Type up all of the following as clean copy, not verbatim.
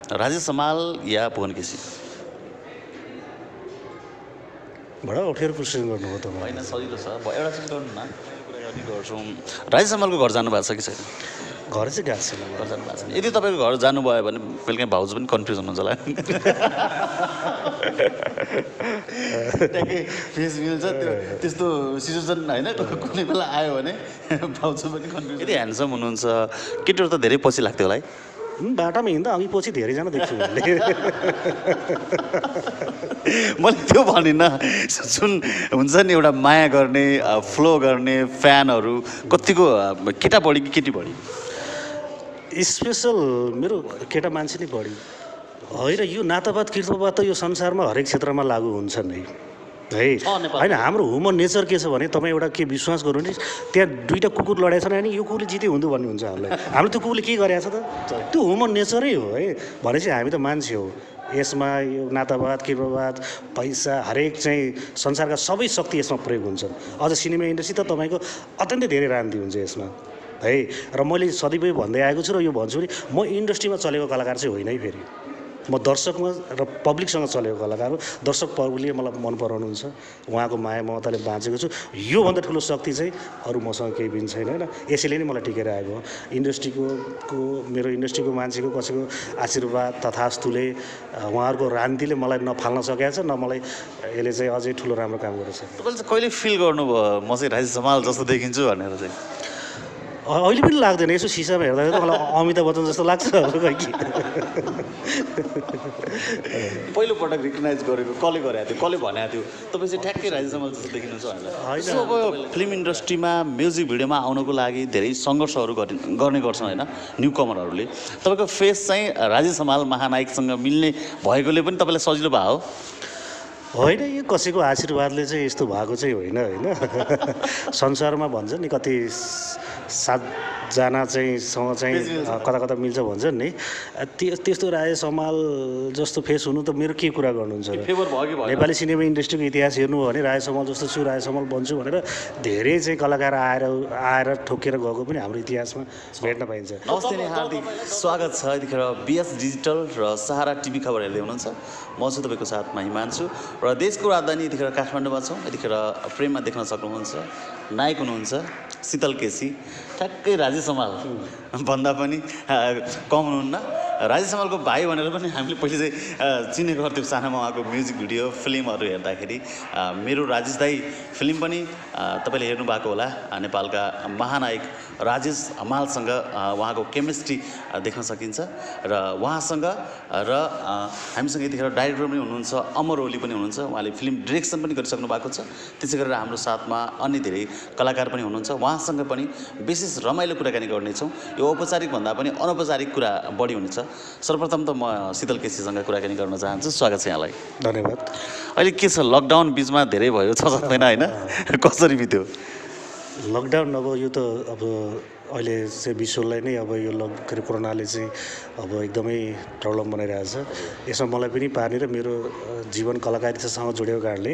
राजेश हमाल या भुवन केसी? बडा अप्ठ्यारो प्रश्न गर्नुभयो तपाईँ। होइन सजिलो छ, एउटा चाहिँ गर्नु न, कुरा गर्ने गर्छौँ। राजेश हमालको घर जानुभएको छ कि छैन? घर चाहिँ गएको छैन। घर जानु भएको छैन। यदि तपाईँको घर जानुभयो भने बेलुका भाउजू पनि कन्फ्युज हुनुहुन्छ होला। ट्याक्कै फेस मिल्छ त्यो त्यस्तो सिचुएसन होइन, कुनै बेला आयो भने भाउजू पनि कन्फ्युज। यदि ह्यान्डसम हुनुहुन्छ, केटीहरू त धेरै पछि लाग्थ्यो होला है? बाटामा हिँड्दा अघि पछि धेरैजना देख्छु मैले। मैले त्यो भनिनँ, जुन हुन्छ नि एउटा माया गर्ने, फ्लो गर्ने फ्यानहरू कतिको केटा बढी कि केटी बढी? स्पेसल मेरो केटा मान्छे नै बढी होइन। यो नातापात कृतपात त यो संसारमा हरेक क्षेत्रमा लागु हुन्छ नै है होइन। हाम्रो ह्युमन नेचर के छ भने तपाईँ एउटा के विश्वास गर्नु नि, त्यहाँ दुईवटा कुकुर लडेको छ नि, यो कुकुरले जिते हुँदो भन्ने हुन्छ हामीलाई। हाम्रो त्यो कुकुरले के गरेको छ त? त्यो ह्युमन नेचरै हो है। भनेपछि हामी त मान्छे हो। यसमा यो नातावाद कृपावाद पैसा हरेक चाहिँ संसारका सबै शक्ति यसमा प्रयोग हुन्छन्। अझ सिनेमा इन्डस्ट्री त तपाईँको अत्यन्तै धेरै रान्ती हुन्छ यसमा है। र मैले सधैँ भन्दै आएको छु र यो भन्छु नि, म इन्डस्ट्रीमा चलेको कलाकार चाहिँ होइन है। फेरि म दर्शकमा र पब्लिकसँग चलेको कलाकार हो। दर्शक पब्लिकले मलाई मन पराउनुहुन्छ, उहाँको माया ममताले बाँचेको छु। योभन्दा ठुलो शक्ति चाहिँ अरू मसँग केही पनि छैन होइन। यसैले नै मलाई टिकेर आएको हो। इन्डस्ट्रीको मेरो इन्डस्ट्रीको मान्छेको कसैको आशीर्वाद तथास्तुले उहाँहरूको रान्तिले मलाई नफाल्न सकेको छ, न मलाई यसले चाहिँ अझै ठुलो राम्रो काम गरेको छ। तपाईँले चाहिँ कहिले फिल गर्नुभयो म चाहिँ राजेश हमाल जस्तो देखिन्छु भनेर चाहिँ? अहिले पनि लाग्दैन। यसो सिसामा हेर्दाखेरि त मलाई अमिताभ बच्चन जस्तो लाग्छ खै कि। पहिलोपटक रिकगनाइज गरेको कसले गरेको थियो, कसले भनेको थियो तपाईँ चाहिँ ठ्याक्कै राजेश हमाल जस्तो देखिनुहुन्छ भनेर? होइन। अब फिल्म इन्डस्ट्रीमा म्युजिक भिडियोमा आउनको लागि धेरै सङ्घर्षहरू गर्ने गर्छन् होइन न्यु कमरहरूले। तपाईँको फेस चाहिँ राजेश हमाल महानायकसँग मिल्ने भएकोले पनि तपाईँलाई सजिलो भयो होइन। यो कसैको आशीर्वादले चाहिँ यस्तो भएको चाहिँ होइन होइन। संसारमा भन्छ नि कति सातजना चाहिँ सँग चाहिँ कता कता मिल्छ भन्छ नि। त्यस्तो राजेश हमाल जस्तो फेस हुनु त मेरो के कुरा गर्नुहुन्छ र? नेपाली सिनेमा इन्डस्ट्रीको इतिहास हेर्नु हो भने राजेश हमाल जस्तो छु, राजेश हमाल बन्छु भनेर धेरै चाहिँ कलाकार आएर ठोकेर गएको पनि हाम्रो इतिहासमा भेट्न पाइन्छ। नमस्ते नै हार्दिक स्वागत छ। यतिखेर बिएस डिजिटल र सहारा टिभी खबर हेर्दै हुनुहुन्छ। म छु तपाईँको साथमा हिमान्छु र देशको राजधानी यतिखेर काठमाडौँमा छौँ। यतिखेर फ्रेममा देख्न सक्नुहुन्छ नायक हुनुहुन्छ शीतल केसी, ठ्याक्कै राजेश हमाल भन्दा पनि कम हुनुहुन्न। राजेश हमालको भाइ भनेर पनि हामीले पहिले चाहिँ चिनेको गर्थ्यौँ सानामा। उहाँको म्युजिक भिडियो फिल्महरू हेर्दाखेरि मेरो राजेश दाई फिल्म पनि तपाईँले हेर्नुभएको होला। नेपालका महानायक राजेश हमालसँग उहाँको केमिस्ट्री देख्न सकिन्छ र उहाँसँग र हामीसँग यतिखेर डाइरेक्टर पनि हुनुहुन्छ, अमर ओली पनि हुनुहुन्छ। उहाँले फिल्म डिरेक्सन पनि गरिसक्नु भएको छ। त्यसै गरेर हाम्रो साथमा अन्य धेरै कलाकार पनि हुनुहुन्छ। उहाँसँग पनि विशेष रमाइलो कुराकानी गर्नेछौँ। यो औपचारिक भन्दा पनि अनौपचारिक कुरा बढी हुनेछ। सर्वप्रथम त म शीतल केसीसँग कुराकानी गर्न चाहन्छु। स्वागत छ यहाँलाई। धन्यवाद। अहिले के छ, लकडाउन बिचमा धेरै भयो, 6-7 महिना होइन, कसरी बित्यो? लकडाउन अब यो त अब अहिले चाहिँ विश्वलाई नै अब यो कोरोनाले चाहिँ अब एकदमै प्रब्लम बनाइरहेछ। यसमा मलाई पनि पार्ने र मेरो जीवन कलाकारितासँग जोडेको कारणले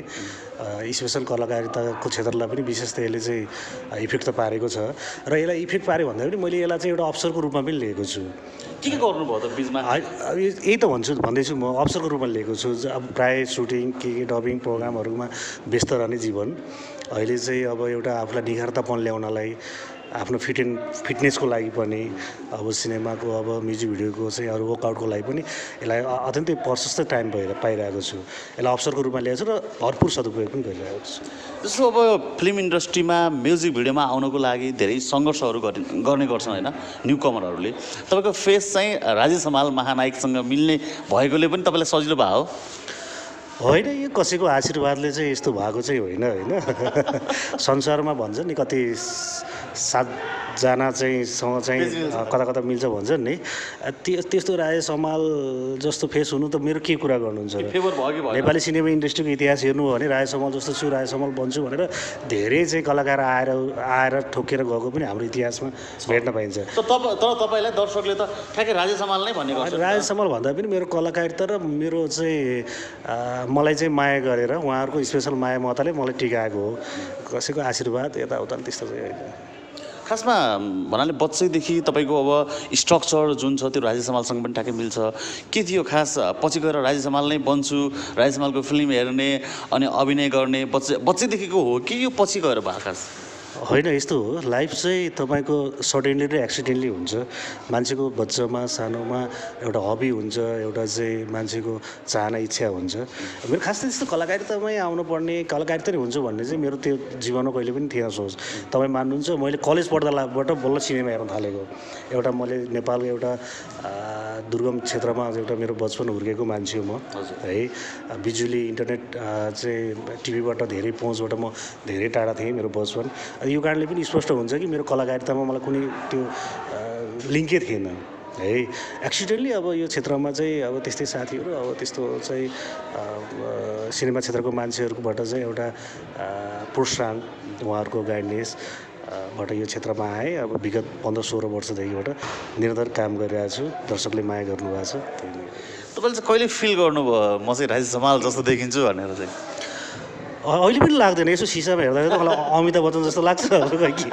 स्पेसल कलाकारिताको क्षेत्रलाई पनि विशेष त यसले चाहिँ इफेक्ट त पारेको छ। र यसलाई इफेक्ट पाऱ्यो भन्दा पनि मैले यसलाई चाहिँ एउटा अवसरको रूपमा पनि लिएको छु। के गर्नुभयो त बिचमा? यही त भन्दैछु म, अवसरको रूपमा लिएको छु। अब प्रायः सुटिङ के डबिङ प्रोग्रामहरूमा व्यस्त रहने जीवन अहिले चाहिँ अब एउटा आफूलाई निखारतापन ल्याउनलाई, आफ्नो फिटनेसको लागि पनि, अब सिनेमाको अब म्युजिक भिडियोको चाहिँ अरू वर्कआउटको लागि पनि यसलाई अत्यन्तै प्रशस्त टाइम पाइरहेको छु। यसलाई अवसरको रूपमा ल्याएको छु र भरपुर सदुपयोग पनि गरिरहेको छु। जस्तो अब फिल्म इन्डस्ट्रीमा म्युजिक भिडियोमा आउनको लागि धेरै सङ्घर्षहरू गर्ने गर्छन् होइन न्यु कमरहरूले। तपाईँको फेस चाहिँ राजेश हमाल महानायकसँग मिल्ने भएकोले पनि तपाईँलाई सजिलो भयो होइन। यो कसैको आशीर्वादले चाहिँ यस्तो भएको चाहिँ होइन होइन। संसारमा भन्छ नि कति सातजना चाहिँ सँग चाहिँ कता कता मिल्छ भन्छ नि। त्यस्तो राजेश हमाल जस्तो फेस हुनु त मेरो के कुरा गर्नुहुन्छ र? नेपाली सिनेमा इन्डस्ट्रीको इतिहास हेर्नु हो भने राजेश हमाल जस्तो छु, राजेश हमाल बन्छु भनेर धेरै चाहिँ कलाकार आएर ठोकेर गएको पनि हाम्रो इतिहासमा भेट्न पाइन्छ। तर तपाईँलाई दर्शकले त ठ्याक्कै राजेश हमाल नै भन्ने गर्छ। राजेश हमाल भन्दा पनि मेरो कलाकारिता र मेरो चाहिँ मलाई चाहिँ माया गरेर उहाँहरूको स्पेसल माया ममताले मलाई टिकाएको हो। कसैको आशीर्वाद यताउता त्यस्तो चाहिँ होइन। खासमा भन्नाले बच्चैदेखि तपाईँको अब स्ट्रक्चर जुन छ त्यो राजेश हमालसँग पनि ठ्याक्कै मिल्छ के थियो खास पछि गएर राजेश हमाल नै बन्छु राजेश हमालको फिल्म हेर्ने अनि अभिनय गर्ने बच्चैदेखिको हो कि यो पछि गएर भयो खास होइन यस्तो हो लाइफ चाहिँ तपाईँको सडनली र एक्सिडेन्टली हुन्छ मान्छेको बच्चामा सानोमा एउटा हबी हुन्छ एउटा चाहिँ मान्छेको चाहना इच्छा हुन्छ मेरो खास चाहिँ त्यस्तो कलाकारितामै आउनुपर्ने कलाकारिता नै हुन्छ भन्ने चाहिँ मेरो त्यो जीवनमा कहिले पनि थिएन सोच तपाईँ मान्नुहुन्छ मैले कलेज पढ्दाबाट बल्ल सिनेमा हेर्न थालेको एउटा मैले नेपालको एउटा दुर्गम क्षेत्रमा एउटा मेरो बचपन हुर्केको मान्छे हो म है बिजुली इन्टरनेट चाहिँ टिभीबाट धेरै पहुँचबाट म धेरै टाढा थिएँ मेरो बचपन यो कारणले पनि स्पष्ट हुन्छ कि मेरो कलाकारितामा मलाई कुनै त्यो लिङ्कै थिएन है एक्सिडेन्टली अब यो क्षेत्रमा चाहिँ अब त्यस्तै साथीहरू अब त्यस्तो चाहिँ सिनेमा क्षेत्रको मान्छेहरूबाट चाहिँ एउटा प्रोत्साहन उहाँहरूको गाइडनेस बाट यो क्षेत्रमा आएँ अब विगत 15-16 वर्षदेखिबाट निरन्तर काम गरिरहेको छु दर्शकले माया गर्नुभएको छ तपाईँले चाहिँ कहिले फिल गर्नुभयो म चाहिँ राजेश हमाल जस्तो देखिन्छु भनेर चाहिँ अहिले पनि लाग्दैन यसो सिसामा हेर्दा त मलाई अमिताभ बच्चन जस्तो लाग्छ कि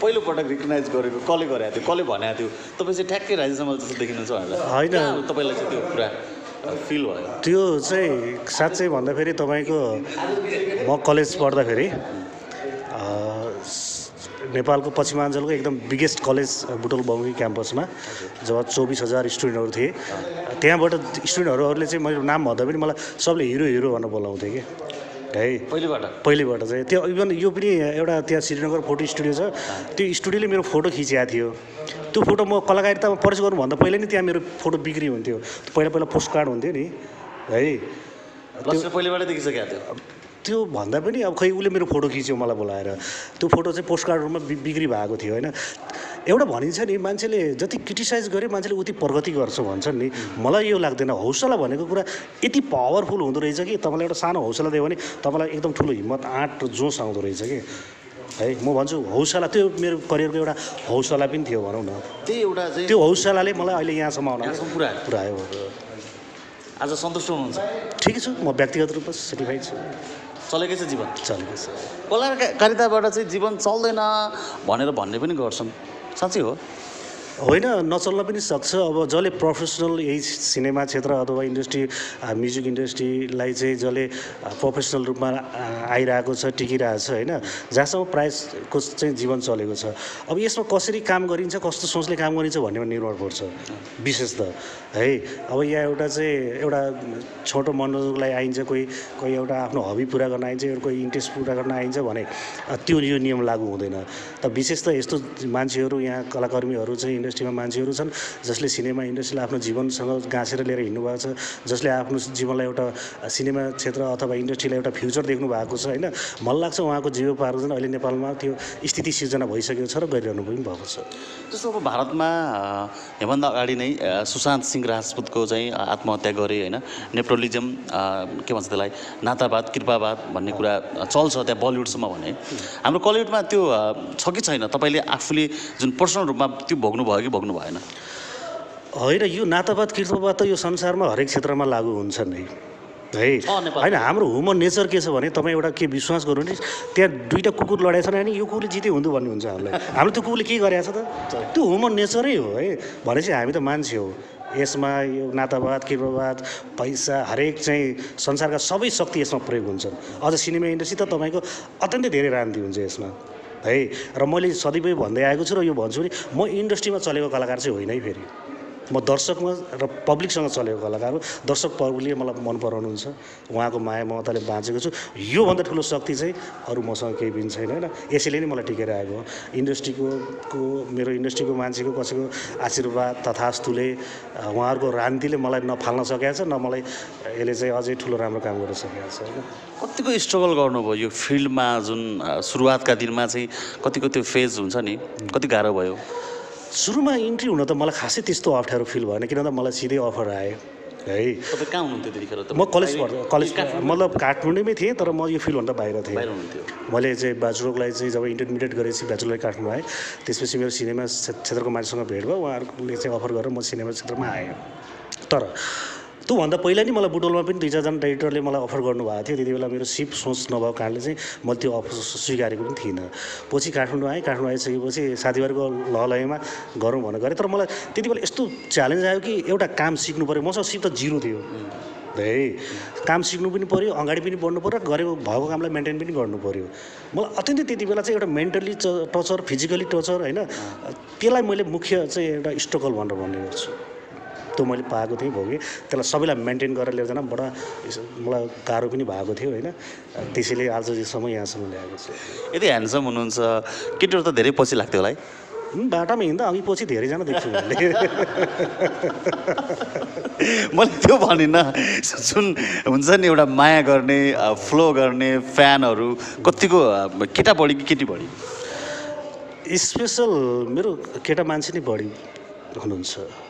पहिलोपटक रिकगनाइज गरेको कसले गरेको थियो कसले भनेको थियो तपाईँ चाहिँ ठ्याक्कै राजेश हमाल जस्तो देखिनुहुन्छ भनेर होइन तपाईँलाई चाहिँ त्यो कुरा फिल भयो त्यो चाहिँ साँच्चै भन्दाखेरि तपाईँको म कलेज पढ्दाखेरि नेपालको पश्चिमाञ्चलको एकदम बिगेस्ट कलेज बुटोल बङ्गी क्याम्पसमा जब 24,000 स्टुडेन्टहरू थिए त्यहाँबाट स्टुडेन्टहरूले चाहिँ मैले नाम भन्दा पनि मलाई सबले हिरो भनेर बोलाउँथे कि है पहिलेबाट चाहिँ त्यो इभन यो पनि एउटा त्यहाँ श्रीनगर फोटो स्टुडियो छ त्यो स्टुडियोले मेरो फोटो खिचेको थियो त्यो फोटो म कलाकारितामा प्रवेश गर्नुभन्दा पहिला नै त्यहाँ मेरो फोटो बिक्री हुन्थ्यो पहिला पोस्ट कार्ड हुन्थ्यो नि है पहिलेबाटै देखिसकेको थियो त्यो भन्दा पनि अब खै उसले मेरो फोटो खिच्यो मलाई बोलाएर त्यो फोटो चाहिँ पोस्ट कार्डहरूमा बिक्री भएको थियो होइन एउटा भनिन्छ नि मान्छेले जति क्रिटिसाइज गरे मान्छेले उति प्रगति गर्छ भन्छन् नि मलाई यो लाग्दैन हौसला भनेको कुरा यति पावरफुल हुँदो रहेछ कि तपाईँलाई एउटा सानो हौसला दियो भने तपाईँलाई एकदम ठुलो हिम्मत आँट र जोस आउँदो रहेछ कि है म भन्छु हौसला त्यो मेरो करियरको एउटा हौसला पनि थियो भनौँ न त्यो हौसलाले मलाई अहिले यहाँसम्म आउन पुऱ्यायो आज सन्तुष्ट हुनुहुन्छ ठिकै छु म व्यक्तिगत रूपमा सेटिफाइड छु चलेकै छ जीवन चलेकै छ कलाकारिताबाट चाहिँ जीवन चल्दैन भनेर भन्ने पनि गर्छन् साँच्चै हो होइन नचल्न पनि सक्छ अब जसले प्रोफेसनल यही सिनेमा क्षेत्र अथवा इन्डस्ट्री म्युजिक इन्डस्ट्रीलाई चाहिँ जसले प्रोफेसनल रूपमा आइरहेको छ टिकिरहेको छ होइन जहाँसम्म प्राइसको चाहिँ जीवन चलेको छ अब यसमा कसरी काम गरिन्छ कस्तो सोचले काम गरिन्छ भन्नेमा निर्भर पर्छ विशेष त है अब यहाँ एउटा चाहिँ एउटा छोटो मनोरञ्जनको लागि आइन्छ कोही एउटा आफ्नो हबी पुरा गर्न आइन्छ कोही इन्ट्रेस्ट पुरा गर्न आइन्छ भने त्यो यो नियम लागू हुँदैन त विशेष त यस्तो मान्छेहरू यहाँ कलाकर्मीहरू चाहिँ इन्डस्ट्रीमा मान्छेहरू छन् जसले सिनेमा इन्डस्ट्रीलाई आफ्नो जीवनसँग गाँसेर लिएर हिँड्नु भएको छ जसले आफ्नो जीवनलाई एउटा सिनेमा क्षेत्र अथवा इन्डस्ट्रीलाई एउटा फ्युचर देख्नु भएको छ होइन मलाई लाग्छ उहाँको जीवोपार्जन अहिले नेपालमा त्यो स्थिति सिर्जना भइसकेको छ र गरिरहनु पनि भएको छ जस्तो अब भारतमा योभन्दा अगाडि नै सुशान्त सिंह राजपूतको चाहिँ आत्महत्या गरे होइन नेप्रोलिजम के भन्छ त्यसलाई नातावाद कृपावाद भन्ने कुरा चल्छ त्यहाँ बलिउडसम्म भने हाम्रो कलिउडमा त्यो छ कि छैन तपाईँले आफूले जुन पर्सनल रूपमा त्यो भोग्नु भयो कि भोग्नु भएन होइन यो नातावाद कृपावाद त यो संसारमा हरेक क्षेत्रमा लागू हुन्छ नै है होइन हाम्रो ह्युमन नेचर के छ भने तपाईँ एउटा के विश्वास गर्नु नि त्यहाँ दुईवटा कुकुर लडाएको छ भने यो कुकुरले जिते हुन्थ्यो भन्ने हुन्छ हामीलाई हाम्रो त्यो कुकुरले के गरेको छ त त्यो ह्युमन नेचरै हो है भनेपछि हामी त मान्छे हो यसमा यो नातावाद कृपावाद पैसा हरेक चाहिँ संसारका सबै शक्ति यसमा प्रयोग हुन्छन् अझ सिनेमा इन्डस्ट्री त तपाईँको अत्यन्तै धेरै रान्ति हुन्छ यसमा है र मैले सधैँ भन्दै आएको छु र यो भन्छु नि म इन्डस्ट्रीमा चलेको कलाकार चाहिँ होइन है फेरि म दर्शकमा र पब्लिकसँग चलेको कलाकार हो दर्शक पब्लिकले मलाई मन पराउनुहुन्छ उहाँको माया ममताले बाँचेको छु योभन्दा ठुलो शक्ति चाहिँ अरू मसँग केही पनि छैन होइन यसैले नै मलाई टिकेर आएको हो इन्डस्ट्रीको मेरो इन्डस्ट्रीको मान्छेको कसैको आशीर्वाद तथास्तुले उहाँहरूको रान्तिले मलाई नफाल्न सकेको छ न मलाई यसले चाहिँ अझै ठुलो राम्रो काम गर्न सकेको छ होइन कतिको स्ट्रगल गर्नुभयो यो फिल्डमा जुन सुरुवातका दिनमा चाहिँ कतिको त्यो फेज हुन्छ नि कति गाह्रो भयो सुरुमा इन्ट्री हुन त मलाई खासै त्यस्तो अप्ठ्यारो फिल भएन किन त मलाई सिधै अफर आयो है तपाईँ कहाँ हुनुहुन्थ्यो त्यतिखेर म कलेज मतलब काठमाडौँमै थिएँ तर म यो फिल्डभन्दा बाहिर थिएँ मैले चाहिँ ब्याचलरलाई चाहिँ जब इन्टरमिडिएट गरेपछि ब्याचलर काठमाडौँ आएँ त्यसपछि मेरो सिनेमा क्षेत्रको मान्छेसँग भेट भयो उहाँहरूले चाहिँ अफर गरेर म सिनेमा क्षेत्रमा आएँ तर त्योभन्दा पहिला नि मलाई बुटोलमा पनि 2-4 जना डाइरेक्टरले मलाई अफर गर्नुभएको थियो। त्यति बेला मेरो सिप सोच नभएको कारणले चाहिँ मैले त्यो अफर स्वीकारेको पनि थिइनँ। पछि काठमाडौँ आइसकेपछि साथीभाइहरूको लहलहीमा गरौँ भनेर गरेँ। तर मलाई त्यति बेला यस्तो च्यालेन्ज आयो कि एउटा काम सिक्नु पऱ्यो। मसँग सिप त 0 थियो है। काम सिक्नु पनि पऱ्यो, अगाडि पनि बढ्नु पऱ्यो, गरेको भएको कामलाई मेन्टेन पनि गर्नु पऱ्यो। मलाई अत्यन्तै त्यति बेला चाहिँ एउटा मेन्टली टर्चर, फिजिकली टर्चर होइन, त्यसलाई मैले मुख्य चाहिँ एउटा स्ट्रगल भनेर भन्ने गर्छु। त्यो मैले पाएको थिएँ, भोगेँ। त्यसलाई सबैलाई मेन्टेन गरेर लिएर जान बडा मलाई गाह्रो पनि भएको थियो होइन। त्यसैले आजसम्म यहाँसम्म ल्याएको छु। यति ह्यान्डसम हुनुहुन्छ, केटीहरू त धेरै पछि लाग्थ्यो होला है? बाटामा हिँड्दा अघि पछि धेरैजना देख्छु मैले। मैले त्यो भनिनँ, जुन हुन्छ नि एउटा माया गर्ने, फ्लो गर्ने फ्यानहरू कतिको केटा बढी कि केटी बढी? स्पेसल मेरो केटा मान्छे नै बढी हुनुहुन्छ।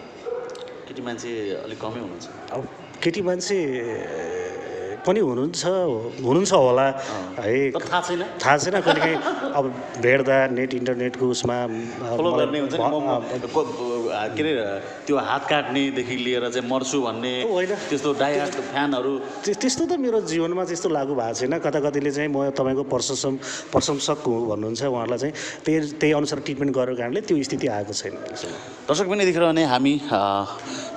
केटी मान्छे अलिक कमै हुनुहुन्छ? अब केटी मान्छे पनि हुनुहुन्छ होला है, थाहा छैन। कहिलेकाहीँ अब भेट्दा नेट इन्टरनेटको उसमा फलो गर्ने हुन्छ नि, के अरे त्यो हात काट्नेदेखि लिएर चाहिँ मर्छु भन्ने होइन, त्यस्तो डाइहार्ड फ्यानहरू त्यस्तो त मेरो जीवनमा त्यस्तो लागु भएको छैन। कताकतिले चाहिँ म तपाईँको प्रशंसक हुँ भन्नुहुन्छ, उहाँहरूलाई चाहिँ त्यही अनुसार ट्रिटमेन्ट गरेको कारणले त्यो स्थिति आएको छैन। दर्शक पनि यतिखेर भने हामी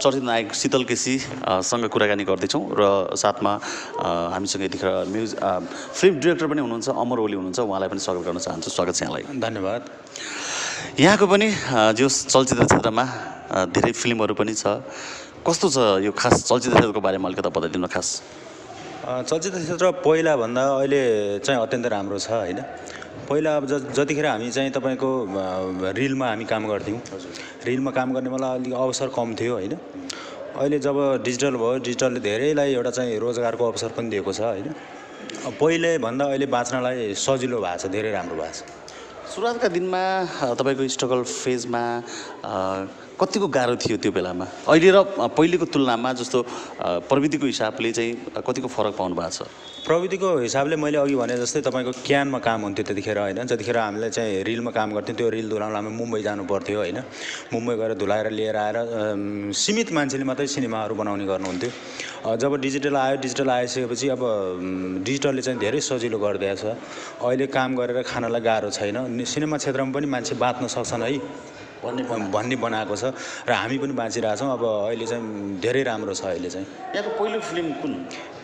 चर्चित नायक शीतल केसीसँग कुराकानी गर्दैछौँ र साथमा हामीसँग यतिखेर फिल्म डिरेक्टर पनि हुनुहुन्छ, अमर ओली हुनुहुन्छ। उहाँलाई पनि स्वागत गर्न चाहन्छु। स्वागत छ यहाँलाई। धन्यवाद। यहाँको पनि जो चलचित्र क्षेत्रमा धेरै फिल्महरू पनि छ, कस्तो छ यो खास चलचित्र क्षेत्रको बारेमा अलिकति बताइदिनु खास? चलचित्र क्षेत्र पहिलाभन्दा अहिले चाहिँ अत्यन्तै राम्रो छ होइन। पहिला अब जतिखेर हामी चाहिँ तपाईँको रिलमा हामी काम गर्थ्यौँ, रिलमा काम गर्ने मलाई अलिक अवसर कम थियो होइन। अहिले जब डिजिटल भयो, डिजिटलले धेरैलाई एउटा चाहिँ रोजगारको अवसर पनि दिएको छ होइन। पहिलेभन्दा अहिले बाँच्नलाई सजिलो भएको छ, धेरै राम्रो भएको छ। सुरुवातका दिनमा तपाईँको स्ट्रगल फेजमा कतिको गाह्रो थियो त्यो बेलामा? अहिले र पहिलेको तुलनामा जस्तो प्रविधिको हिसाबले चाहिँ कतिको फरक पाउनु भएको छ? प्रविधिको हिसाबले मैले अघि भने जस्तै तपाईँको क्यानमा काम हुन्थ्यो त्यतिखेर होइन। जतिखेर हामीले चाहिँ रिलमा काम गर्थ्यौँ, त्यो रिल धुलाउन हामी मुम्बई जानु पर्थ्यो होइन। मुम्बई गएर धुलाएर लिएर आएर सीमित मान्छेले मात्रै सिनेमाहरू बनाउने गर्नुहुन्थ्यो। जब डिजिटल आइसकेपछि अब डिजिटलले चाहिँ धेरै सजिलो गरिदिएको छ। अहिले काम गरेर खानलाई गाह्रो छैन। सिनेमा क्षेत्रमा पनि मान्छे बाँच्न सक्छन् है भन्ने बनाएको छ र हामी पनि बाँचिरहेछौँ। अब अहिले चाहिँ धेरै राम्रो छ। अहिले चाहिँ यहाँको पहिलो फिल्म कुन?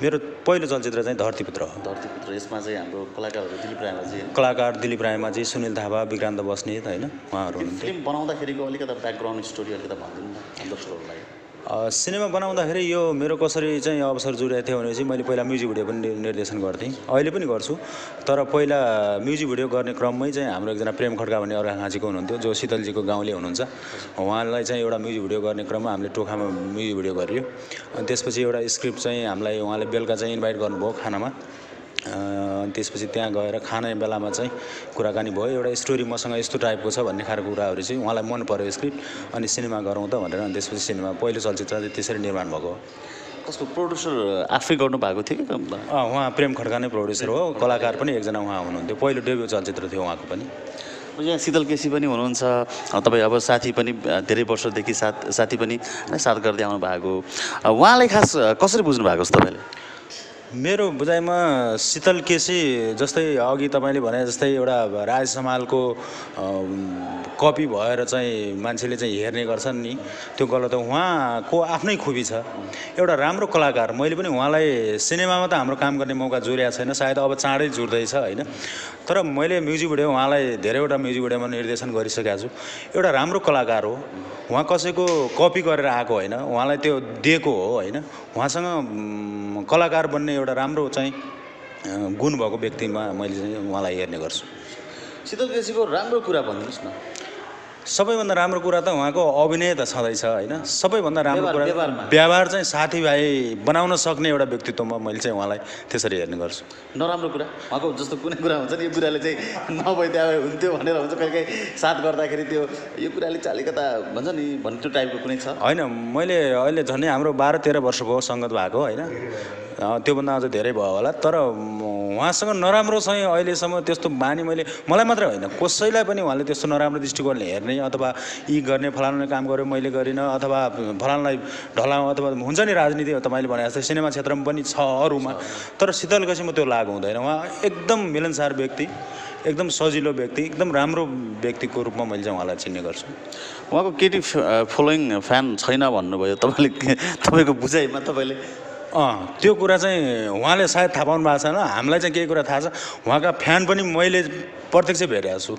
मेरो पहिलो चलचित्र चाहिँ धरतीपुत्र हो। धरतीपुत्र, यसमा चाहिँ हाम्रो कलाकार दिलीप रायमाझी, सुनिल थापा, विक्रान्त बस्नेत होइन, उहाँहरू हुनुहुन्थ्यो। फिल्म बनाउँदाखेरिको अलिकति ब्याकग्राउन्ड स्टोरी अलिकति भनिदिनु न दर्शकहरूलाई। सिनेमा बनाउँदाखेरि यो मेरो कसरी चाहिँ अवसर जुरेको थियो भनेपछि मैले पहिला म्युजिक भिडियो पनि निर्देशन गर्थेँ, अहिले पनि गर्छु। तर पहिला म्युजिक भिडियो गर्ने क्रममै चाहिँ हाम्रो एकजना प्रेम खड्का भन्ने अर्घाखाँचीको हुनुहुन्थ्यो, जो शीतलजीको गाउँले हुनुहुन्छ। उहाँलाई चाहिँ एउटा म्युजिक भिडियो गर्ने क्रममा हामीले टोखामा म्युजिक भिडियो गरियो। अनि त्यसपछि एउटा स्क्रिप्ट चाहिँ हामीलाई उहाँले बेलुका चाहिँ इन्भाइट गर्नुभयो खानामा। त्यसपछि त्यहाँ गएर खाने बेलामा चाहिँ कुराकानी भयो। एउटा स्टोरी मसँग यस्तो टाइपको छ भन्ने खालको कुराहरू चाहिँ उहाँलाई मन पर्यो स्क्रिप्ट, अनि सिनेमा गरौँ त भनेर। अनि त्यसपछि सिनेमा पहिलो चलचित्र चाहिँ त्यसरी निर्माण भएको हो। कसको प्रोड्युसर आफै गर्नुभएको थियो कि? उहाँ प्रेम खड्का नै प्रोड्युसर हो, कलाकार पनि एकजना उहाँ हुनुहुन्थ्यो। पहिलो डेब्यू चलचित्र थियो उहाँको पनि। यहाँ शीतल केसी पनि हुनुहुन्छ, तपाईँ अब साथी पनि धेरै वर्षदेखि साथी पनि साथ गर्दै आउनु भएको, उहाँलाई खास कसरी बुझ्नु भएको छ तपाईँले? मेरो बुझाइमा शीतल केसी जस्तै अघि तपाईँले भने जस्तै एउटा राज समालको कपी भएर चाहिँ मान्छेले चाहिँ हेर्ने गर्छन् नि, त्यो गलत हो। उहाँको आफ्नै खुबी छ, एउटा राम्रो कलाकार। मैले पनि उहाँलाई सिनेमामा त हाम्रो काम गर्ने मौका जुरेको छैन, सायद अब चाँडै जुर्दैछ होइन। तर मैले म्युजिक भिडियो उहाँलाई धेरैवटा म्युजिक भिडियोमा निर्देशन गरिसकेको छु। एउटा राम्रो कलाकार हो, उहाँ कसैको कपी गरेर आएको होइन, उहाँलाई त्यो दिएको हो होइन। उहाँसँग कलाकार बन्ने एउटा राम्रो चाहिँ गुण भएको व्यक्तिमा मैले चाहिँ उहाँलाई हेर्ने गर्छु। शीतल केसीको राम्रो कुरा भनिदिनुहोस् न। सबैभन्दा राम्रो कुरा त उहाँको अभिनय त छँदैछ होइन। सबैभन्दा राम्रो कुरा व्यवहार चाहिँ साथीभाइ बनाउन सक्ने एउटा व्यक्तित्वमा मैले चाहिँ उहाँलाई त्यसरी हेर्ने गर्छु। नराम्रो कुरा उहाँको जस्तो कुनै कुरा हुन्छ नि, यो कुराले चाहिँ नभइदिए हुन्थ्यो भनेर हुन्छ, कहिलेकाहीँ साथ गर्दाखेरि त्यो यो कुराले चालिकता भन्छ नि भन्ने त्यो टाइपको कुनै छ? होइन, मैले अहिले झन् हाम्रो 12-13 वर्ष भयो सङ्गत भएको होइन, त्योभन्दा अझ धेरै भयो होला। तर उहाँसँग नराम्रो चाहिँ अहिलेसम्म त्यस्तो बानी मलाई मात्रै होइन कसैलाई पनि उहाँले त्यस्तो नराम्रो दृष्टिकोणले हेर्ने अथवा यी गर्ने फलाना काम गर्यो मैले गरिनँ अथवा फलानालाई ढलाउँ अथवा हुन्छ नि राजनीति तपाईँले भने जस्तै सिनेमा क्षेत्रमा पनि छ अरूमा तर शीतल केसीमा त्यो लागु हुँदैन उहाँ एकदम मिलनसार व्यक्ति एकदम सजिलो व्यक्ति एकदम राम्रो व्यक्तिको रूपमा मैले चाहिँ उहाँलाई चिन्ने गर्छु उहाँको केटी फलोइङ फ्यान छैन भन्नुभयो तपाईँको बुझाइमा तपाईँले त्यो कुरा चाहिँ उहाँले सायद थाहा पाउनु भएको छैन हामीलाई चाहिँ केही कुरा थाहा छ उहाँका फ्यान पनि मैले प्रत्यक्ष भेटेको छु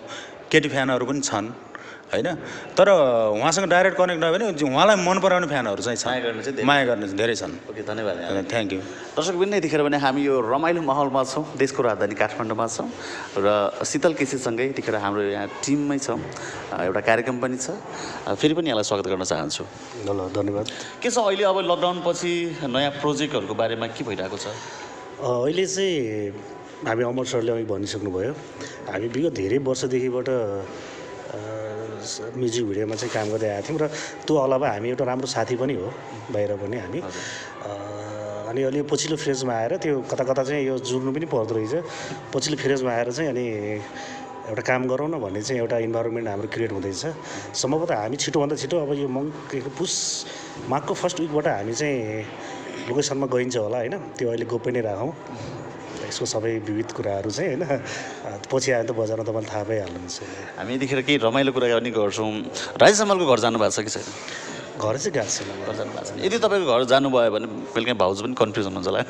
केटी फ्यानहरू पनि छन् होइन तर उहाँसँग डाइरेक्ट कनेक्ट नभए पनि उहाँलाई मन पराउने फ्यानहरू चाहिँ माया गर्ने चाहिँ धेरै छन् ओके धन्यवाद थ्याङ्क यू दर्शकबिन यतिखेर भने हामी यो रमाइलो माहौलमा छौँ देशको राजधानी काठमाडौँमा छौँ र शीतल केसीसँगै यतिखेर हाम्रो यहाँ टिममै छौँ एउटा कार्यक्रम पनि छ फेरि पनि यहाँलाई स्वागत गर्न चाहन्छु ल धन्यवाद के छ अहिले अब लकडाउन पछि नयाँ प्रोजेक्टहरूको बारेमा के भइरहेको छ अहिले चाहिँ हामी अमर सरले अघि भनिसक्नुभयो हामी विगत धेरै वर्षदेखिबाट म्युजिक भिडियोमा चाहिँ काम गर्दै आएको थियौँ र त्यो अलावा हामी एउटा राम्रो साथी पनि हो बाहिर पनि हामी अनि अलि पछिल्लो फेजमा आएर त्यो कता कता चाहिँ यो जुर्नु पनि पर्दो रहेछ पछिल्लो फेजमा आएर चाहिँ अनि एउटा काम गरौँ न भन्ने चाहिँ एउटा इन्भाइरोमेन्ट हाम्रो क्रिएट हुँदैछ सम्भवतः हामी छिटोभन्दा छिटो अब यो माघको फर्स्ट विकबाट हामी चाहिँ लोकेसनमा गइन्छ होला होइन त्यो अहिले गोप्य नै राखौँ यसको सबै विविध कुराहरू चाहिँ होइन पछि आयो त बजारमा तपाईँले थाहा पाइहाल्नुहुन्छ हामी यतिखेर केही रमाइलो कुरा पनि गर्छौँ राजेश हमालको घर जानुभएको छ कि छैन घर चाहिँ गएको छैन घर जानु भएको छैन यदि तपाईँको घर जानुभयो भने बेलुका भाउजू पनि कन्फ्युज हुनुहुन्छ होला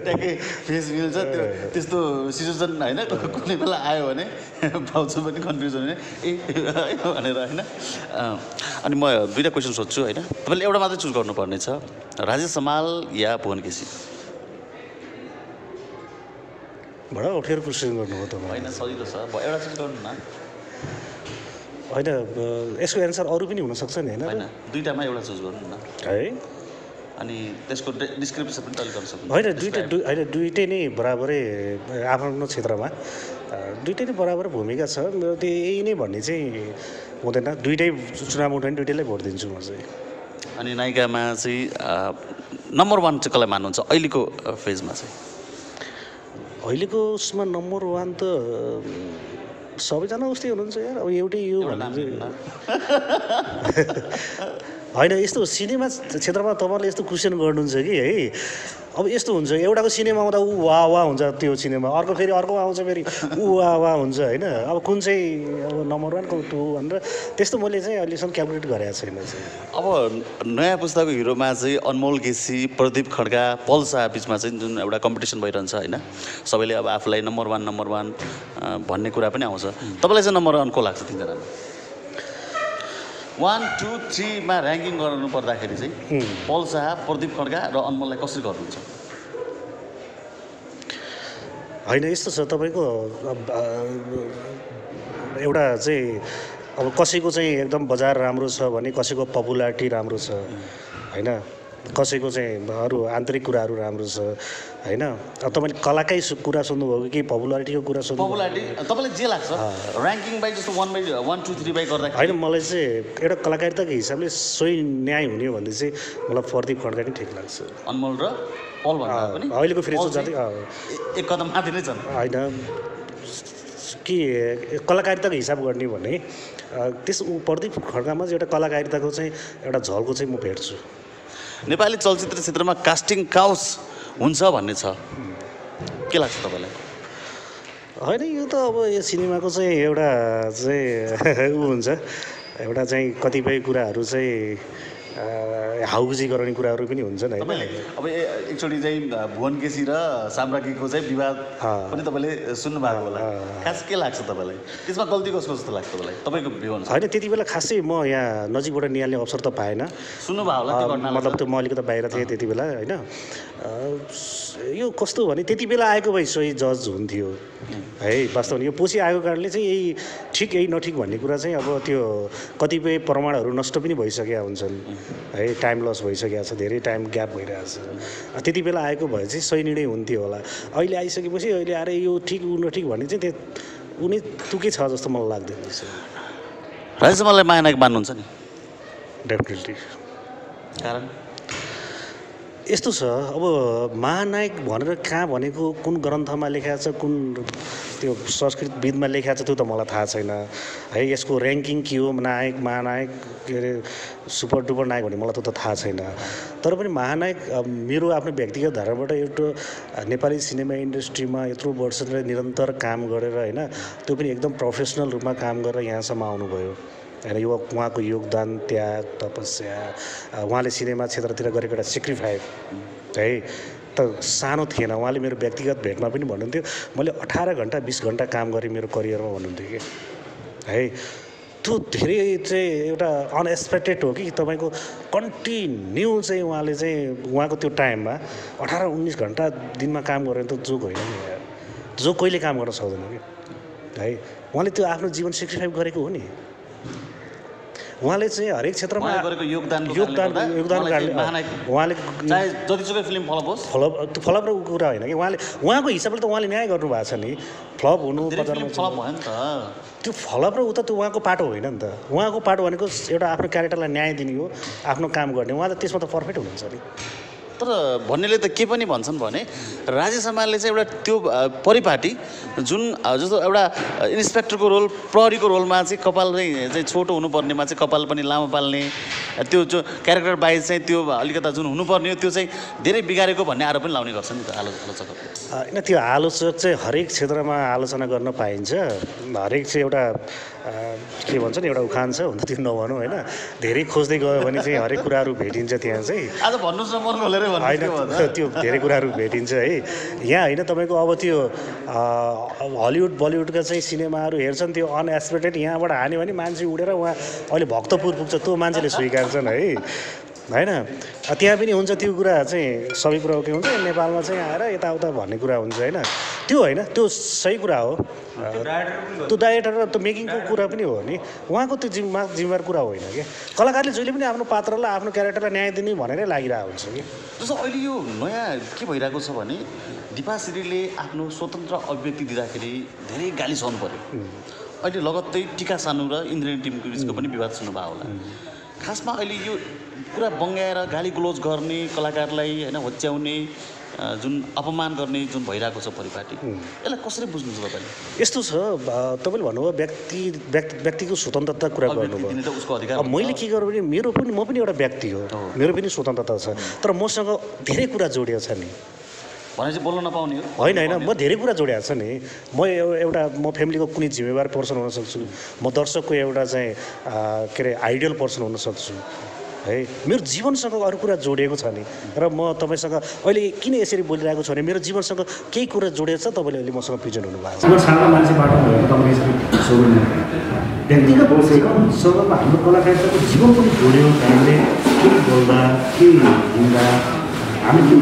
ट्याक्कै फेस मिल्छ त्यो त्यस्तो सिचुएसन होइन कुनै बेला आयो भने भाउजू पनि कन्फ्युज हुने भनेर होइन अनि म दुईवटा क्वेसन सोध्छु होइन तपाईँले एउटा मात्रै चुज गर्नुपर्ने छ राजेश हमाल या भुवन केसी बडा अप्ठ्यारो क्वेसन गर्नुभयो तपाईँ होइन सजिलो छ एउटा चुज गर्नु न होइन यसको एन्सर अरू पनि हुनसक्छ नि होइन दुईवटामा एउटा चुज गर्नु न है अनि त्यसको डिस्क्रिप्सन पनि तैँले गर्न सक्नु होइन दुइटै नै बराबरै आफ्नो क्षेत्रमा दुइटै नै बराबर भूमिका छ मेरो त्यो यही नै भन्ने चाहिँ हुँदैन दुइटै चुनाव उठ्यो भने दुइटैलाई भोट दिन्छु म चाहिँ अनि नायिकामा चाहिँ नम्बर 1 चाहिँ कसलाई मान्नुहुन्छ अहिलेको फेजमा चाहिँ अहिलेको उसमा नम्बर 1 त सबैजना उस्तै हुनुहुन्छ यार अब एउटै यो भन्ने होइन यस्तो सिनेमा क्षेत्रमा तपाईँले यस्तो क्वेसन गर्नुहुन्छ कि है अब यस्तो हुन्छ एउटाको सिनेमा आउँदा ऊ वाह हुन्छ त्यो सिनेमा अर्को फेरि अर्को आउँछ फेरि ऊ वाह हुन्छ होइन अब कुन चाहिँ अब नम्बर 1 को 2 भनेर त्यस्तो मैले चाहिँ अहिलेसम्म क्यालकुलेट गरेको छैन चाहिँ अब नयाँ पुस्ताको हिरोमा चाहिँ अनमोल केसी प्रदीप खड्का पल शाह बिचमा चाहिँ जुन एउटा कम्पिटिसन भइरहन्छ होइन सबैले अब आफूलाई नम्बर 1 भन्ने कुरा पनि आउँछ तपाईँलाई चाहिँ नम्बर 1 को लाग्छ तिनजनामा 1, 2, 3 मा ऱ्याङ्किङ गर्नु पर्दाखेरि चाहिँ पल शाह प्रदीप खड्का र अनमोललाई कसरी गर्नुहुन्छ होइन यस्तो छ तपाईँको एउटा चाहिँ अब कसैको चाहिँ एकदम बजार राम्रो छ भने कसैको पपुलारिटी राम्रो छ होइन कसैको चाहिँ अरू आन्तरिक कुराहरू राम्रो छ होइन अब तपाईँले कलाकै कुरा सुन्नुभयो कि पपुलारिटीको कुरा सुन्नु पपुलारिटी तपाईँलाई जे लाग्छ ऱ्याङ्किङ बाई जस्तो 1, 2, 3 बाई गर्दाखेरि होइन मलाई चाहिँ एउटा कलाकारिताको हिसाबले सोही न्याय हुने भन्ने चाहिँ मलाई प्रदीप खड्का नै ठिक लाग्छ अनमोल र पल भन्दा पनि अहिलेको फेरि जाँदै एक कदम माथि नै छन् होइन कि कलाकारिताको हिसाब गर्ने भने त्यस प्रदीप खड्कामा चाहिँ एउटा कलाकारिताको चाहिँ एउटा झल्को चाहिँ म भेट्छु नेपाली चलचित्र क्षेत्रमा कास्टिङ काउस हुन्छ भन्ने छ के लाग्छ तपाईँलाई होइन यो त अब यो सिनेमाको चाहिँ एउटा चाहिँ ऊ हुन्छ एउटा चाहिँ कतिपय कुराहरू चाहिँ हाउजी गराउने कुराहरू पनि हुन्छन् होइन अब एकचोटि चाहिँ भुवन केसी र साम्राज्ञीको चाहिँ विवाद पनि तपाईँले सुन्नु भएको होला खास के लाग्छ तपाईँलाई त्यसमा गल्ती कसको जस्तो लाग्छ तपाईँको विवरण होइन त्यति बेला खासै म यहाँ नजिकबाट निहाल्ने अवसर त पाएन सुन्नुभयो होला त्यो घटना मतलब त्यो म अलिकति बाहिर थिएँ त्यति बेला होइन यो कस्तो भने त्यति बेला आएको भए सोही जज हुन्थ्यो है वास्तवमा यो पछि आएको कारणले चाहिँ यही ठिक यही नठिक भन्ने कुरा चाहिँ अब त्यो कतिपय प्रमाणहरू नष्ट पनि भइसकेका हुन्छन् है टाइम लस भइसकेको छ धेरै टाइम ग्याप भइरहेको छ त्यति बेला आएको भए चाहिँ सही निर्णय हुन्थ्यो होला अहिले आइसकेपछि अहिले आएर यो ठिक ऊ नठिक भन्ने चाहिँ त्यो उनी तुकै छ जस्तो मलाई लाग्दैन राजेश हमाललाई महानायक मान्नुहुन्छ नि डेफिनेटली कारण यस्तो छ अब महानायक भनेर कहाँ भनेको कुन ग्रन्थमा लेखेको छ कुन त्यो संस्कृतविदमा लेखेको छ त्यो त मलाई थाहा छैन है यसको र्याङ्किङ के हो नायक महानायक के अरे सुपर डुपर नायक भन्ने मलाई त थाहा छैन तर पनि महानायक मेरो आफ्नो व्यक्तिगत धारणाबाट एउटा नेपाली सिनेमा इन्डस्ट्रीमा यत्रो वर्ष निरन्तर काम गरेर होइन त्यो पनि एकदम प्रोफेसनल रूपमा काम गरेर यहाँसम्म आउनुभयो होइन यो उहाँको योगदान त्याग तपस्या उहाँले सिनेमा क्षेत्रतिर गरेको एउटा सेक्रिफाइस है त सानो थिएन उहाँले मेरो व्यक्तिगत भेटमा पनि भन्नुहुन्थ्यो मैले 18 घन्टा 20 घन्टा काम गरेँ मेरो करियरमा भन्नुहुन्थ्यो कि है त्यो धेरै चाहिँ एउटा अनएक्सपेक्टेड हो कि तपाईँको कन्टिन्यू चाहिँ उहाँले चाहिँ उहाँको त्यो टाइममा 18-19 घन्टा दिनमा काम गरेर त जोक होइन नि जो कहिले काम गर्न सक्दैन कि है उहाँले त्यो आफ्नो जीवन सेक्रिफाइस गरेको हो नि उहाँले चाहिँ हरेक क्षेत्रमा गरेको योगदान उहाँले चाहे जतिसुकै फिल्म फ्लप होस् फ्लप र कुरा होइन कि उहाँको हिसाबले त उहाँले न्याय गर्नुभएको छ नि फ्लप हुनु बजारमा फ्लप भयो नि त त्यो फ्लप र उता त्यो उहाँको पाटो होइन नि त उहाँको पाटो भनेको एउटा आफ्नो क्यारेक्टरलाई न्याय दिने हो आफ्नो काम गर्ने उहाँ त त्यसमा त पर्फेक्ट हुनुहुन्छ नि तर भन्नेले त के पनि भन्छन् भने राजेश हमालले चाहिँ एउटा त्यो परिपाटी जुन जस्तो एउटा इन्सपेक्टरको रोल प्रहरीको रोलमा चाहिँ कपाल चाहिँ छोटो हुनुपर्नेमा चाहिँ कपाल पनि लामो पाल्ने त्यो जो क्यारेक्टर वाइज चाहिँ त्यो अलिकता जुन हुनुपर्ने हो त्यो चाहिँ धेरै बिगारेको भन्ने आरोप पनि लाउने गर्छ नि त आलोचकहरूले होइन त्यो आलोचक चाहिँ हरेक क्षेत्रमा आलोचना गर्न पाइन्छ हरेक चाहिँ एउटा के भन्छ नि एउटा उखान छ हुन त त्यो नभनौँ होइन धेरै खोज्दै गयो भने चाहिँ हरेक कुराहरू भेटिन्छ त्यहाँ चाहिँ आज भन्नुहोस् न मन खोलेर होइन त्यो धेरै कुराहरू भेटिन्छ है यहाँ होइन तपाईँको अब त्यो हलिउड बलिउडका चाहिँ सिनेमाहरू हेर्छन् त्यो अनएक्सपेक्टेड यहाँबाट हान्यो भने मान्छे उडेर उहाँ अहिले भक्तपुर पुग्छ त्यो मान्छेले स्वीकार्छन् है होइन त्यहाँ पनि हुन्छ त्यो कुरा चाहिँ सबै कुरा के हुन्छ नेपालमा चाहिँ आएर यताउता भन्ने कुरा हुन्छ होइन त्यो होइन त्यो सही कुरा हो त्यो डाइरेक्टर र त्यो मेकिङको कुरा पनि हो नि उहाँको त्यो जिम्मेवार कुरा होइन कि कलाकारले जहिले पनि आफ्नो पात्रलाई आफ्नो क्यारेक्टरलाई न्याय दिने भनेरै लागिरहेको हुन्छ कि जस्तो अहिले यो नयाँ के भइरहेको छ भने दिपाश्रीले आफ्नो स्वतन्त्र अभिव्यक्ति दिँदाखेरि धेरै गाली सहनु पर्यो अहिले लगत्तै टिका सानु र इन्द्रेणी टिमको बिचको पनि विवाद सुन्नुभयो होला खासमा अहिले यो पुरा बङ्ग्याएर गाली गुलोज गर्ने कलाकारलाई होइन होच्याउने जुन अपमान गर्ने जुन भइरहेको छ परिपाटी यसलाई कसरी बुझ्नुहुन्छ तपाईँले यस्तो छ तपाईँले भन्नुभयो व्यक्तिको स्वतन्त्रता कुरा गर्नुभयो उसको अधिकार मैले के गरेँ भने म पनि एउटा व्यक्ति हो मेरो पनि स्वतन्त्रता छ तर मसँग धेरै कुरा जोडिएको छ नि भने चाहिँ बोल्न नपाउने हो होइन म धेरै कुरा जोडिएको छ नि म फ्यामिलीको कुनै जिम्मेवार पर्सन हुन सक्छु म दर्शकको एउटा चाहिँ के अरे आइडियल पर्सन हुन सक्छु है मेरो जीवनसँग अरू कुरा जोडिएको छ नि र म तपाईँसँग अहिले किन यसरी बोलिरहेको छु भने मेरो जीवनसँग केही कुरा जोडिएको छ तपाईँले अहिले मसँग प्रेजेन्ट हुनुभएको छ सानो मान्छेबाट भएको तपाईँले यसरी व्यक्तिगत जीवनसँग हाम्रो कलाकारको जीवन पनि जोड्यो हामीले के बोल्दा के हिँड्दा हामी के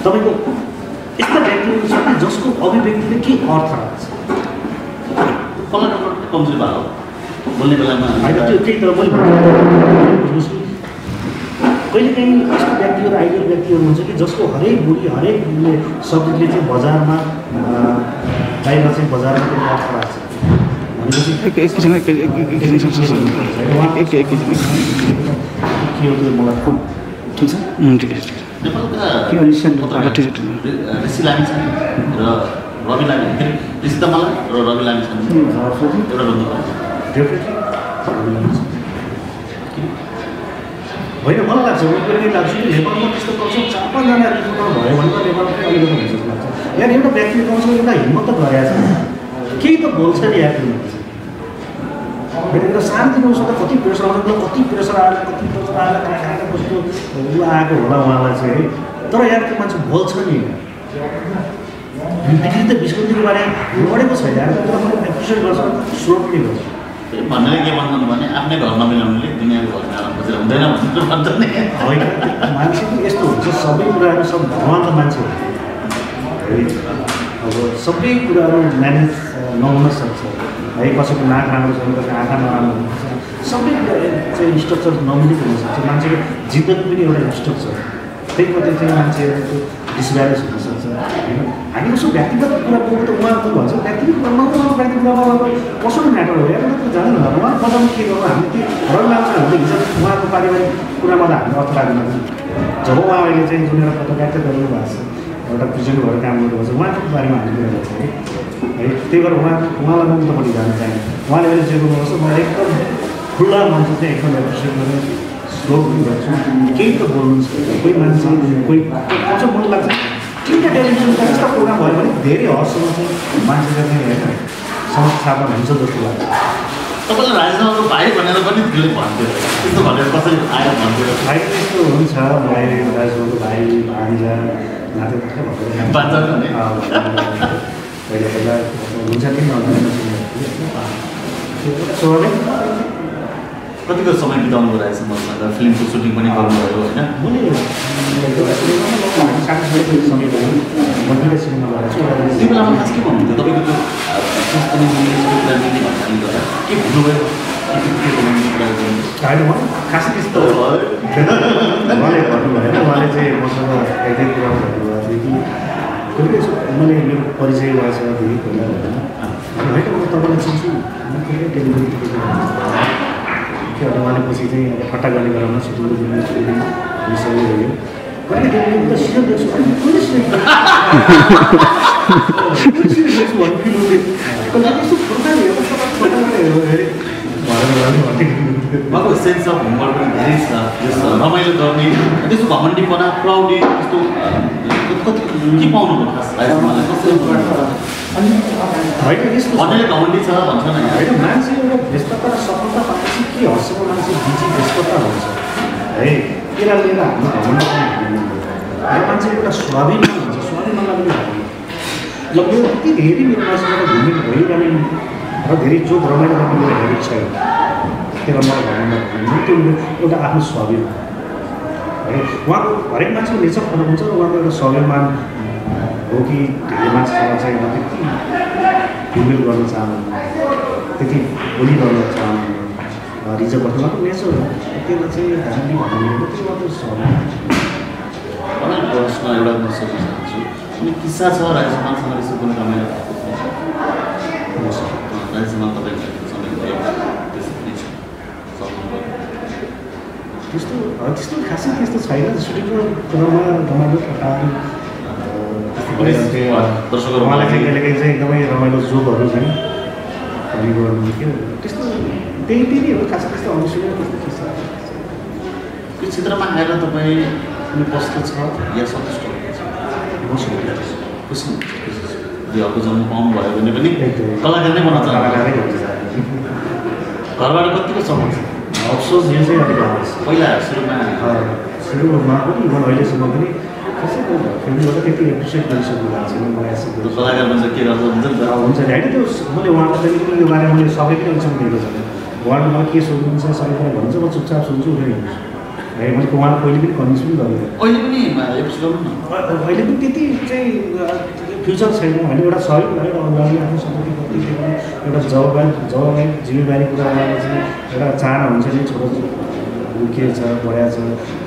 तपाईँको यस्ता व्यक्तिहरू छन् जसको अभिव्यक्तिले के अर्थ राख्छ कलाकार कमजोरी भएको बोल्ने बेलामा होइन त्यो त्यही तर मैले कहिलेकाहीँ यस्तो व्यक्तिहरू आइडियल व्यक्तिहरू हुन्छ कि जसको हरेक बोली हरेक शब्दले चाहिँ बजारमा बाहिर चाहिँ बजारमा त्यो अर्थ राख्छ भनेपछि मलाई खुब ठिक छ ऋषि लामी छन् र रवि लामी ऋषि तमाला र रवि लामी छन् एउटा होइन मलाई लाग्छ म पनि लाग्छु कि नेपालमा त्यस्तो कमसेकम 4-5 जना रिपोर्टर भयो भने त नेपालमा पनि अलिकति हुन्छ जस्तो लाग्छ यहाँ एउटा व्यक्तिले कमसेकम एउटा हिम्मत त गरेको छ केही त बोल्छ नि याद एउटा सानोतिनो उसको कति प्रेसर आउँछ कति प्रेसर आएर कहाँ कस्तो ऊ आएको होला उहाँलाई चाहिँ है तर यार त्यो मान्छे बोल्छ नि डिग्री त बिस्कुटको बारे बढेको छैन यार तर मैले एप्रिसिएट गर्छु स्लो पनि गर्छु भन्नाले के भन्छन् भने आफ्नै घर नमिलाउनुले दुनियाँको घर मिलाउनु खोजेर हुँदैन भन्छ नि होइन मान्छे पनि यस्तो हुन्छ सबै कुराहरू सब भगवान् त मान्छे हो अब सबै कुराहरू म्यानेज नहुन सक्छ है कसैको नाक राम्रो छ कसैको आँखा नराम्रो हुनसक्छ सबै कुरा चाहिँ स्ट्रक्चर नमिलेको हुनसक्छ मान्छेको जिन्दगी पनि एउटा स्ट्रक्चर त्यही कतै चाहिँ मान्छेहरूको डिसब्यालेन्स हुनसक्छ होइन हामी उसो व्यक्तिगत कुरा बोल्नु त उहाँको भन्छ व्यक्तिगत कुरामा व्यक्तिगत कुरामा पर्सनल म्याटर हो यार त जान्दैन उहाँ बताउनु के गर्नु हामी त्यो रङलामा हामीले हिजो उहाँको पारिवारिक कुरामा त हामीले अर्थ लाग्दैन जब उहाँ अहिले चाहिँ जुन एउटा पत्रकारिता गर्नु भएको छ एउटा प्रेजेन्ट भएर काम गर्नुभएको छ उहाँको बारेमा हामीले कुरा गर्छौँ है त्यही भएर उहाँलाई म उतापट्टि जान चाहन्छु उहाँले अहिले जे गर्नुपर्छ म एकदम खुल्ला मान्छे चाहिँ एकदम एप्रिसिएट गरेर स्लो पनि गर्छु केही त बोल्नु कोही मान्छे कोही आउँछ मन लाग्छ तिनवटा टेलिभिजनका यस्ता प्रोग्राम भयो भने धेरै हदसम्म चाहिँ मान्छेले चाहिँ होइन समस्यामा हुन्छ जस्तो लाग्छ तपाईँलाई राजीनामाको भाइ भनेर पनि त्यसले भन्थ्यो त्यस्तो भनेर कसरी आएर भन्थ्यो भाइ त्यस्तो हुन्छ मलाई राजमाको भाइ भान्जा नाते बाजा भने पहिला पहिला हुन्छ कि नहुँदैन स्वाभाविक कतिको समय बिताउनु रहेछ मसँग फिल्मको सुटिङ पनि गर्नुभयो होइन समय भयो म दुईवटा सिनेमा गरेको छु त्यो बेलामा खास के भन्नुहुन्थ्यो तपाईँको त्यो पनि भन्नाले गर्दा के भन्नुभयो होइन म खासै त्यस्तो उहाँले भन्नु भएन उहाँले चाहिँ मसँग एक दुई कुरा भन्नुभएको थियो कि कहिले मैले मेरो परिचय भएछ धेरै पहिला भएन होइन म तपाईँलाई चिन्छु टेलिभिजन के उहाँले पछि चाहिँ अब ठट्टा गर्ने गराउन सुटिङको दिनमा सबै भयो कहिले टेलिभिजन त सिरियल देख्छु अनि कहिले सिरियल देख्छु भन्नु फिल हुँदै उहाँको सेन्स अफ ह्युमर पनि धेरै छ जस्तो रमाइलो गर्ने त्यस्तो घमण्डीपना प्राउडी त्यस्तो कति के पाउनु भयो खास मलाई कसरी होइन यस्तो भन्नेले घमण्डी छ भन्छ न होइन मान्छे एउटा व्यस्तता र सफलता पाएपछि के हदसम्म मान्छे बिजी व्यस्तता हुन्छ है त्यसलाई लिएर हाम्रो घमण्ड पनि मान्छे एउटा स्वाभिमान हुन्छ स्वाभिमानलाई पनि हाल्नु ल मेरो यति धेरै मेरो मान्छेबाट घुम्ने भइरहने र धेरै जोग रमाइलो गर्ने मेरो हेबिट छ त्यसलाई मलाई घमण्ड त्यो एउटा आफ्नो स्वाभिमान है उहाँको हरेक मान्छेको नेचर फरक हुन्छ र उहाँको एउटा स्वाभिमान हो कि धेरै मान्छेसँग चाहिँ त्यति हिमेल गर्न चाहनुहुन्न त्यति बोलिरहन चाहनुहुन्न रिजर्भ गर्नु उहाँको नेचर हो त्यसलाई चाहिँ हामीले भन्नु त्यो उहाँको स्वाभिमान प्रश्न एउटा म सोध्न चाहन्छु अनि किस्सा छ राजेशमानसँग यसो कुनै रमाइलो राजेशमान तपाईँको समय भयो त्यस्तो त्यस्तो खासै त्यस्तो छैन सुटिङको क्रममा रमाइलो प्रकारले उहाँलाई चाहिँ कहिलेकाहीँ चाहिँ एकदमै रमाइलो जोकहरू चाहिँ हामी गर्नुहुन्थ्यो त्यस्तो त्यही नै हो खास त्यस्तो अनुसुना त्यस्तो किस्सा यो क्षेत्रमा आएर तपाईँ कुनै कष्ट छ या सन्तुष्ट खुसी अर्को जन्म पाउनुभयो भने पनि कलाकार नै बन्न कलाकारै हुन्छ घरबाट कतिको सपोर्ट छ अफसोस यो चाहिँ अलिक आवश्यक पहिला सुरुमा पनि म अहिलेसम्म पनि कसैको फ्यामिलीबाट त्यति एप्रिसिएट गरिसक्नु भएको छैन मलाई यसो कलाकार भन्छ के गर्छ हुन्छ नि त हुन्छ नि होइन त्यो मैले उहाँको पनि यो बारेमा मैले सबै पनि अहिलेसम्म दिएको छैन उहाँले मलाई के सोध्नुहुन्छ सबै कुरा भन्छ म चुपचाप सुन्छु उनीहरू हुन्छु है मैले उहाँलाई पहिले पनि कन्भिन्स पनि गरेको अहिले पनि एप्रिसिएट गर्नु न अहिले पनि त्यति चाहिँ फ्युचर छैन होइन एउटा सहयोग भयो अगाडि आफ्नो सम्पत्ति कति एउटा जवाबदारी जिम्मेवारी कुरा चाहिँ एउटा चाहना हुन्छ नि छोटो के छ बढा छ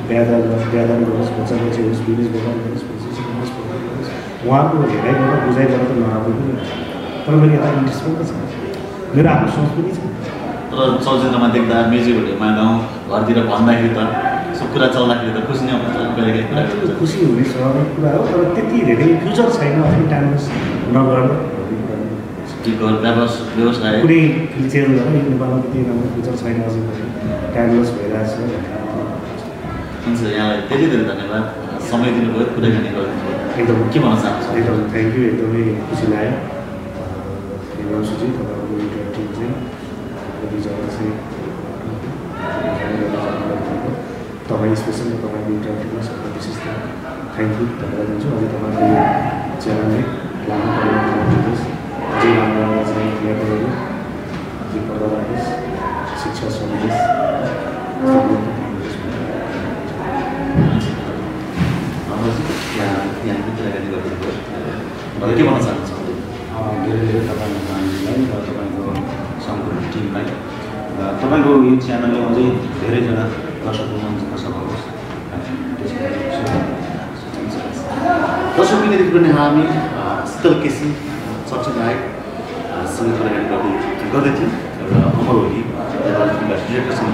बिहादान गर्नुहोस् बच्चा बच्ची होस् बिजनेस व्यापार गर्नुहोस् गर्नुहोस् उहाँको हेराइबाट बुझाइबाट त नआएको पनि तर मैले यता इन्ट्रेस्ट पनि त छ मेरो आफ्नो सोच पनि छ तर चलचित्रमा देख्दा म्युजिकहरूमा गाउँ घरतिर भन्दाखेरि त सब कुरा चल्दाखेरि त खुसी नै हुन्छ कहिलेकाहीँ कुरा गर्छ खुसी हुने स्वाभाविक कुरा हो तर त्यति धेरै फ्युचर छैन अलिक टाइमलेस नगर व्यवसाय कुनै फिल्चेल गरेर यो नेपालमा त्यति राम्रो फ्युचर छैन अझै पनि टाइमलेस भइरहेको छ हुन्छ यहाँलाई धेरै धेरै धन्यवाद समय दिनुभयो कुराकानी गरिदिनुभयो एकदम के भन्न चाहन्छु एकदम थ्याङ्क यू एकदमै खुसी लाग्यो हिमांशुजी तपाईँको एउटा टिम चाहिँ बिचरा चाहिँ तपाईँ स्पेसली तपाईँको एउटा टिममा सबैलाई विशेष थ्याङ्क यू धन्यवाद दिन्छु अझै तपाईँको च्यानलले लामो परिवर्तन अझै राम्रो राम्रो चाहिँ क्लियर गरेर अझै पर्दा राखोस् शिक्षा सन्देश के भन्न चाहन्छ धेरै धेरै तपाईँको नानीलाई र तपाईँको सम्पूर्ण टिमलाई तपाईँको यो च्यानलले अझै धेरैजना दर्शक हुनुहुन्छ सघाओस् दर्शक दर्शक बिन्ददेखि पनि हामी शीतल केसी चर्चित नायकसँग कुराकानी गर्दै थियौँ एउटा अमर होली डिरेक्टरसँग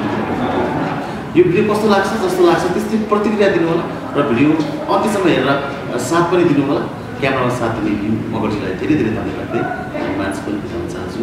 यो भिडियो कस्तो लाग्छ जस्तो लाग्छ त्यस्तै प्रतिक्रिया दिनु होला र भिडियो अन्त्यसम्म हेरेर साथ पनि दिनु होला क्यामेरामा साथ दिने मगर्जीलाई धेरै धेरै धन्यवाद दिँदै मान्छे पनि बुझाउन चाहन्छु